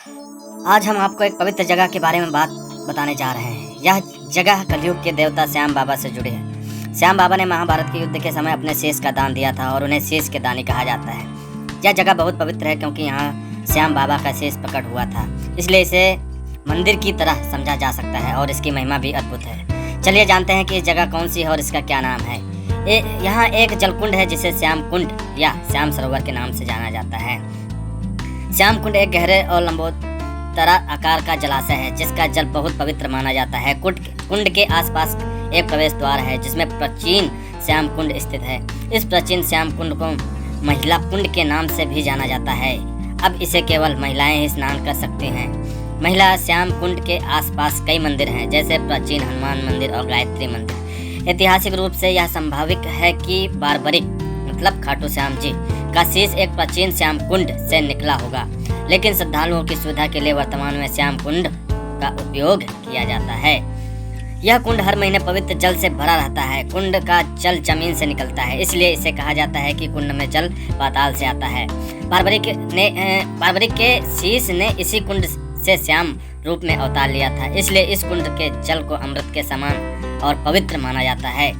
आज हम आपको एक पवित्र जगह के बारे में बात बताने जा रहे हैं। यह जगह कलयुग के देवता श्याम बाबा से जुड़ी है। श्याम बाबा ने महाभारत के युद्ध के समय अपने शीश का दान दिया था और उन्हें शीश के दानी कहा जाता है। यह जगह बहुत पवित्र है क्योंकि यहाँ श्याम बाबा का शीश प्रकट हुआ था, इसलिए इसे मंदिर की तरह समझा जा सकता है और इसकी महिमा भी अद्भुत है। चलिए जानते हैं कि इस जगह कौन सी है और इसका क्या नाम है। यहाँ एक जलकुंड है जिसे श्याम कुंड या श्याम सरोवर के नाम से जाना जाता है। श्याम कुंड एक गहरे और लंबोदरा आकार का जलाशय है जिसका जल बहुत पवित्र माना जाता है। कुंड के आसपास एक प्रवेश द्वार है जिसमें प्राचीन श्याम कुंड स्थित है। इस प्राचीन श्याम कुंड को महिला कुंड के नाम से भी जाना जाता है। अब इसे केवल महिलाएं ही स्नान कर सकती हैं। महिला श्याम कुंड के आसपास कई मंदिर हैं, जैसे प्राचीन हनुमान मंदिर और गायत्री मंदिर। ऐतिहासिक रूप से यह संभावित है कि बारबरिक मतलब खाटू श्याम जी का शीश एक प्राचीन श्याम कुंड से निकला होगा, लेकिन श्रद्धालुओं की सुविधा के लिए वर्तमान में श्याम कुंड का उपयोग किया जाता है। यह कुंड हर महीने पवित्र जल से भरा रहता है। कुंड का जल जमीन से निकलता है, इसलिए इसे कहा जाता है कि कुंड में जल पाताल से आता है। बारबरिक के शीश ने इसी कुंड से श्याम रूप में अवतार लिया था, इसलिए इस कुंड के जल को अमृत के समान और पवित्र माना जाता है।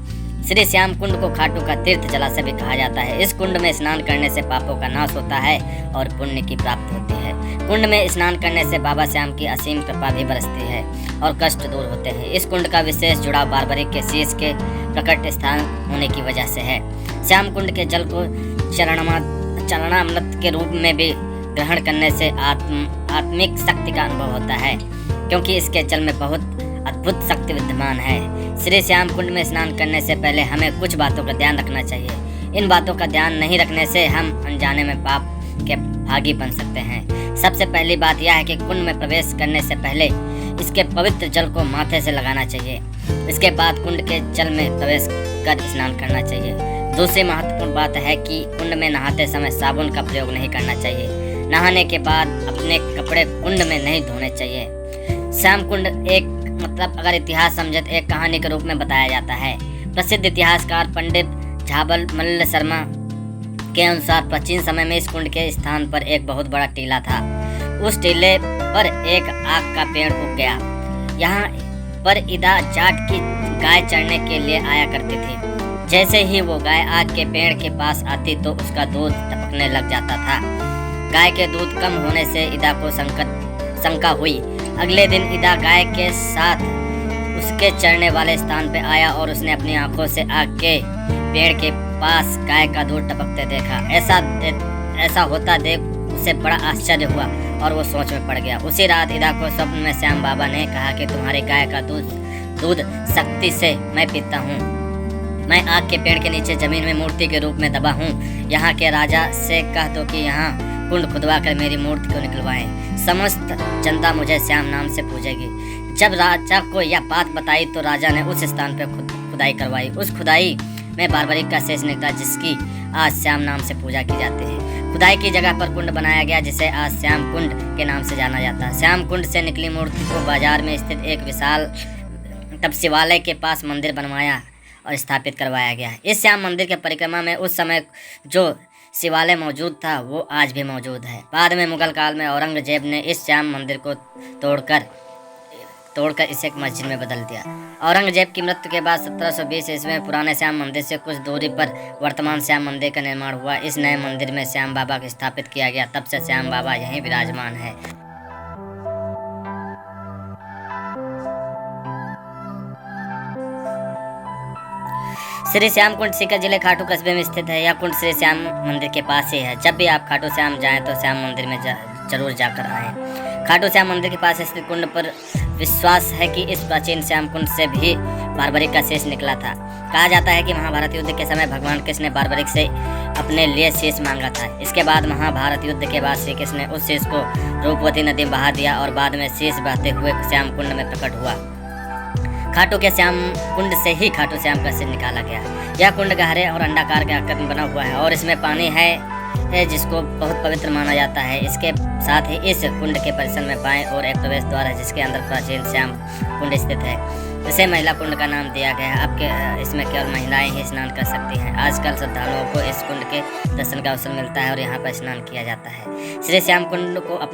श्री श्याम कुंड को खाटू का तीर्थ जलाशय भी कहा जाता है। इस कुंड में स्नान करने से पापों का नाश होता है और पुण्य की प्राप्ति होती है। कुंड में स्नान करने से बाबा श्याम की असीम कृपा भी बरसती है और कष्ट दूर होते हैं। इस कुंड का विशेष जुड़ाव बारबरिक के शीश के प्रकट स्थान होने की वजह से है। श्याम कुंड के जल को चरणामृत के रूप में भी ग्रहण करने से आत्मिक शक्ति का अनुभव होता है, क्योंकि इसके जल में बहुत अद्भुत शक्ति विद्यमान है। श्री श्याम कुंड में स्नान करने से पहले हमें कुछ बातों का ध्यान रखना चाहिए। इन बातों का ध्यान नहीं रखने से हम अनजाने में पाप के भागी बन सकते हैं। सबसे पहली बात यह है कि कुंड में प्रवेश करने से पहले इसके पवित्र जल को माथे से लगाना चाहिए। इसके बाद कुंड के जल में प्रवेश कर स्नान करना चाहिए। दूसरी महत्वपूर्ण बात है कि कुंड में नहाते समय साबुन का प्रयोग नहीं करना चाहिए। नहाने के बाद अपने कपड़े कुंड में नहीं धोने चाहिए। श्याम कुंड एक अगर इतिहास समझे तो एक कहानी के रूप में बताया जाता है। प्रसिद्ध इतिहासकार पंडित झाबल मल्ल शर्मा के अनुसार प्राचीन समय में इस कुंड के स्थान पर एक बहुत बड़ा टीला था। उस टीले पर एक आग का पेड़ उग गया। यहाँ पर इदा जाट की गाय चरने के लिए आया करती थी। जैसे ही वो गाय आग के पेड़ के पास आती तो उसका दूध टपकने लग जाता था। गाय के दूध कम होने से इदा को शंका हुई। अगले दिन इदा गाय के साथ उसके चरने वाले स्थान पर आया और उसने अपनी आंखों से आग के पेड़ के पास गाय का दूध टपकते देखा। ऐसा होता देख उसे बड़ा आश्चर्य हुआ और वो सोच में पड़ गया। उसी रात इदा को स्वप्न में श्याम बाबा ने कहा कि तुम्हारी गाय का दूध शक्ति से मैं पीता हूँ। मैं आग के पेड़ के नीचे जमीन में मूर्ति के रूप में दबा हूँ। यहाँ के राजा से कह दो कि यहाँ कुंड खुदवा कर मेरी मूर्ति को निकलवाएं। समस्त जनता मुझे श्याम नाम से पूजेगी। जब राजा को यह बात बताई तो राजा ने उस स्थान पर खुदाई करवाई। उस खुदाई में बारबरिक का शेष निकला जिसकी आज श्याम नाम से पूजा की जाती है। खुदाई की जगह पर कुंड बनाया गया जिसे आज श्याम कुंड के नाम से जाना जाता है। श्याम कुंड से निकली मूर्ति को बाजार में स्थित एक विशाल शिवालय के पास मंदिर बनवाया और स्थापित करवाया गया। इस श्याम मंदिर के परिक्रमा में उस समय जो शिवालय मौजूद था वो आज भी मौजूद है। बाद में मुगल काल में औरंगजेब ने इस श्याम मंदिर को तोड़कर इसे एक मस्जिद में बदल दिया। औरंगजेब की मृत्यु के बाद 1720 ईस्वी में पुराने श्याम मंदिर से कुछ दूरी पर वर्तमान श्याम मंदिर का निर्माण हुआ। इस नए मंदिर में श्याम बाबा को स्थापित किया गया। तब से श्याम बाबा यहीं विराजमान है। श्री श्याम कुंड सीकर जिले खाटू कस्बे में स्थित है। यह कुंड श्री श्याम मंदिर के पास ही है। जब भी आप खाटू श्याम जाएं तो श्याम मंदिर में जरूर जाकर आएं। खाटू श्याम मंदिर के पास स्थित कुंड पर विश्वास है कि इस प्राचीन श्याम कुंड से भी बारबरिक का शेष निकला था। कहा जाता है कि महाभारत युद्ध के समय भगवान कृष्ण ने बारबरिक से अपने लिए शेष मांगा था। इसके बाद महाभारत युद्ध के बाद श्री कृष्ण ने उस शेष को रूपवती नदी में बहा दिया और बाद में शेष बहते हुए श्याम कुंड में प्रकट हुआ। खाटू के श्याम कुंड से ही खाटू श्याम का शेष निकाला गया। यह कुंड गहरे और अंडाकार के आकार में बना हुआ है और इसमें पानी है जिसको बहुत पवित्र माना जाता है। इसके साथ ही इस कुंड के परिसर में बाएं और एक प्रवेश द्वार है जिसके अंदर प्राचीन श्याम कुंड स्थित है। इसे महिला कुंड का नाम दिया गया है। अब इसमें केवल महिलाएं ही स्नान कर सकती हैं। आजकल श्रद्धालुओं को इस कुंड के दर्शन का अवसर मिलता है और यहाँ पर स्नान किया जाता है। श्री श्याम कुंड को अपने